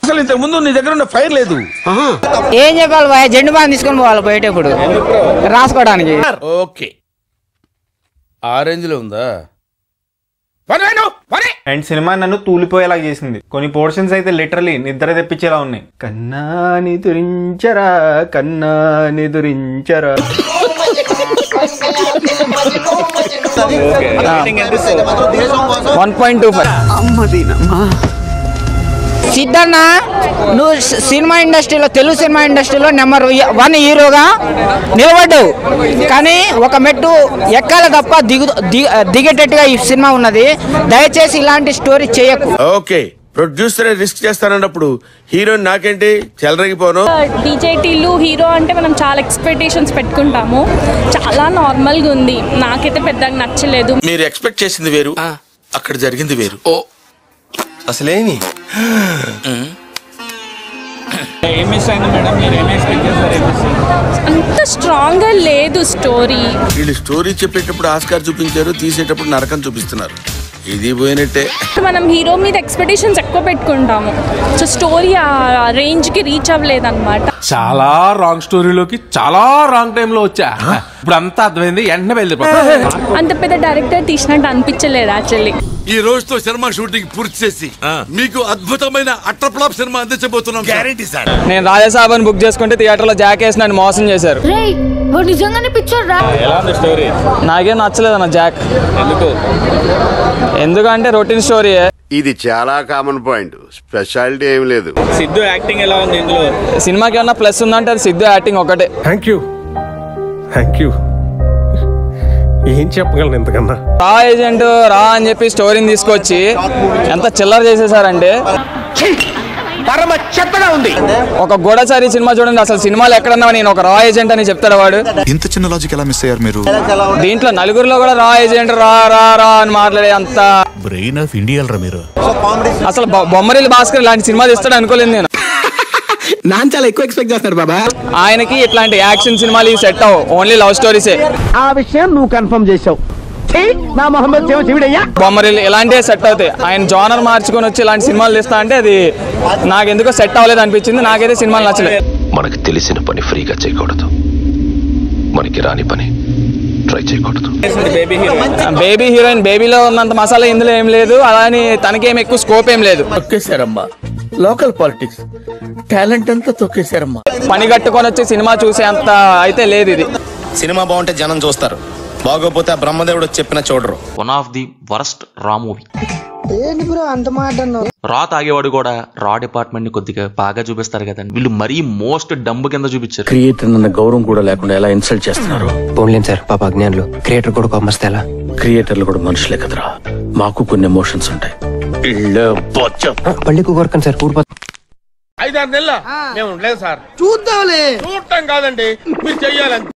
అసలు ఇంతకు ముందు నీ దగ్గర ఉన్న ఫైర్ లేదు. ఏం చెప్పాలి బాయ్, జెండు బాగా తీసుకొని పోవాలి బయటప్పుడు రాసుకోవడానికి. ఓకే, ఆరెంజ్ లో ఉందా? అండ్ సినిమా నన్ను తూలిపోయేలా చేసింది. కొన్ని పోర్షన్స్ అయితే లిటరలీ నిద్ర తెప్పించేలా ఉన్నాయి. కన్నా నిదురించరా, కన్నా నిదురించరా. 1.25. సిద్ధన్న, నువ్వు సినిమా ఇండస్ట్రీలో, తెలుగు సినిమా ఇండస్ట్రీలో నెంబర్ 1 హీరోగా నిలబడ్డావు. కానీ ఒక మెట్టు ఎక్కాల తప్ప దిగేటట్టుగా ఈ సినిమా ఉన్నది. దయచేసి ఇలాంటి స్టోరీ చేయకు. ఓకే, ప్రొడ్యూసర్ రిస్క్ చేస్తానన్నప్పుడు హీరోయిన్ నాకేంటి చెలరగిపోను. డీజేటీలు హీరో అంటే మనం చాలా ఎక్స్పెక్టేషన్స్ పెట్టుకుంటాము. చాలా నార్మల్ గా ఉంది, నాకైతే పెద్దగా నచ్చలేదు. మీరు ఎక్స్పెక్ట్ చేసింది వేరు, అక్కడ జరిగింది వేరు. ఓ అసలేమి అంత స్ట్రాంగ్ గా లేదు స్టోరీ. వీళ్ళు స్టోరీ చెప్పేటప్పుడు ఆస్కార్ చూపించారు, తీసేటప్పుడు నరకం చూపిస్తున్నారు. ఇది పోయినట్టే. మనం హీరో మీద ఎక్స్పెక్టేషన్స్ ఎక్కువ పెట్టుకుంటాము, సో స్టోరీ ఆ రేంజ్ కి రీచ్ అవ్వలేదు అనమాట. చాలా రాంగ్ స్టోరీలోకి చాలా రాంగ్ టైం లో వచ్చా. ఇప్పుడు అంతా అర్థమైంది, వెంటనే వెళ్ళిపోతా. అంత పెద్ద డైరెక్టర్ తీసినట్టు అనిపించలేదు యాక్చువల్లీ. ఈ రోజుతో సినిమా షూటింగ్ పూర్తి చేసి మీకు అద్భుతమైన అట్టర్ సినిమా అందించబోతున్నాం. Guarantee sir. నేను రాజాసాబ్ బుక్ చేసుకుంటే థియేటర్ లో జాక్ వేసి నన్ను మోసం చేశారు. నాకేం నచ్చలేదు అన్న జాక్. ఎందుకంటే రొటీన్ స్టోరీ. ఇది చాలా కామన్ పాయింట్, స్పెషాలిటీ ఏం లేదు. సిద్ధు యాక్టింగ్ ఎలా ఉంది ఇందులో? సినిమాకి ఏమన్నా ప్లస్ ఉందంటే అది సిద్ధు యాక్టింగ్ ఒకటే. Thank you. ఏం చెప్పగలను ఇంతకన్నా? రా ఏజెంట్ రా అని చెప్పి స్టోరీని తీసుకొచ్చి ఎంత చిల్లర చేసేసారంటే ఒక గూఢచారి సినిమా చూడండి. అసలు సినిమాలు ఎక్కడన్నా నేను ఒక రా ఏజెంట్ అని చెప్తాడు వాడు. ఇంత చిన్న లాజిక్ ఎలా మిస్ అయ్యారు మీరు? దీంట్లో నలుగురిలో కూడా రా ఏజెంట్ రా రా రా అని మాట్లాడే అంత బ్రెయిన్ ఆఫ్ ఇండియా మీరు. అసలు బొమ్మరిల్లు భాస్కర్ ఇలాంటి సినిమా తీస్తాడు అనుకోలేదు నేను. నాన్న చాలా ఎక్కువ ఎక్స్పెక్ట్ చేస్తారు బాబా. ఆయనకి ఇట్లాంటి యాక్షన్ సినిమాలు సెట్ అవ్వవు, ఓన్లీ లవ్ స్టోరీసే. ఆ విషయం నువ్వు కన్ఫర్మ్ చేసావు. నా మొహమ్మద్ బొమ్మరిల్లు ఇలాంటివే సెట్ అవుతాయి. ఆయన జోనర్ మార్చుకొని వచ్చి ఇలాంటి సినిమాలు తీస్తా అంటే అది నాకు ఎందుకో సెట్ అవ్వలేదు అనిపించింది. నాకైతే సినిమాలు నచ్చలేదు. మనకి తెలిసిన పని ఫ్రీగా చేయకూడదు, మనకి రాని పని ట్రై చేయకూడదు. బేబీ హీరోయిన్, బేబీలో ఉన్నంత మసాలా ఇందులో ఏం లేదు. అలాని తనకేం ఎక్కువ స్కోప్ ఏం లేదు. తొక్కేశారమ్మా లోకల్ పాలిటిక్స్, టాలెంట్ అంతా తొక్కేశారమ్మా. పని కట్టుకొని వచ్చి సినిమా చూసే అంత అయితే లేదు ఇది. సినిమా బాగుంటే జనం చూస్తారు, బాగోపోతే ఆ బ్రహ్మదేవుడు చెప్పిన చూడరు. వన్ ఆఫ్ ది వరస్ట్ రా మూవీ. రా తాగేవాడు కూడా రా డిపార్ట్మెంట్ ని కొద్దిగా బాగా చూపిస్తారు కదండి. వీళ్ళు మరీ మోస్ట్ డంబ్ కింద చూపించారు. క్రియేటర్ అన్న గౌరవం కూడా లేకుండా ఎలా ఇన్సల్ట్ చేస్తున్నారు. పోన్లేం సార్, పాప అజ్ఞానులు. క్రియేటర్ కూడా కొమ్మస్తే ఎలా? క్రియేటర్లు కూడా మనుషులే కదరా, మాకు కొన్ని ఎమోషన్స్ ఉంటాయి. పళ్ళికు కొరకండి సార్. 5-6 నెలల మేము ఉండలేదు సార్. చూద్దాంలే, చూడటం కాదండి, మీరు చెయ్యాలంటే.